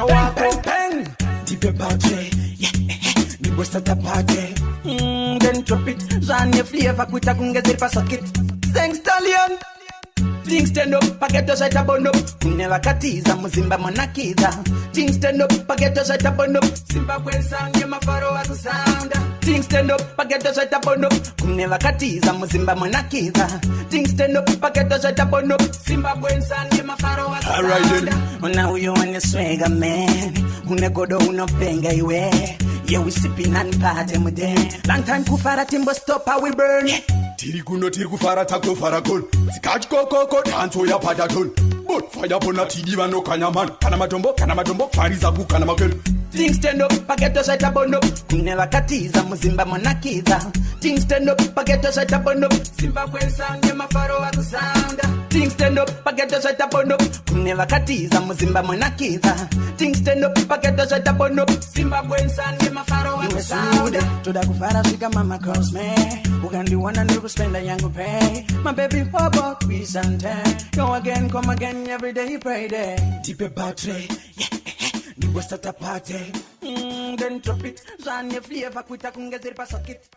you walk out. Tip your battery, yeah. The rest of the party. Then drop it. Zan your flavor, quit a kunga zip a socket. Thanks, Stallion. Things stand up, packet to shut up on up. Never katiza, muzimba manakiza. Things stand up, packet to shut up on up. Zimbabwe sound, you my faro as a sound. Things stand up, packet to shut up on up. Never katiza, muzimba manakiza. Things stand up, packet to shut up on up. Zimbabwe sound, you my faro as a sound. Alright then. Now you on the swagger man. Unegodo unopenga iwe. Yeah, we sipping and party with them. Long time kufara timbo stop how we burn. Tiri kufara takto farakol. Sikaj koko tanto ya padatol. But fire pona tidi vano kanyaman. Kanamatombo, farizabu kanamakel. Things stand up, packet to shut up on up. Kuneva katiza, muzimba manakiza. Things stand up, packet to shut up on up. Zimbabwe sound, yeah, my faro as a sound. Things stand up, packet to shut up on up. Kuneva katiza, muzimba manakiza. Things stand up, packet to shut up on up. Zimbabwe sound, yeah, my faro as a sound. To the kufara shika mama cross me. Who can do one and never spend a young pay. My baby hobo, peace and ten. Go again, come again, every day you pray there. Tip your battery, yeah. The rest of the party. Then drop it. Zan your flavor, quit a kunga zip a socket.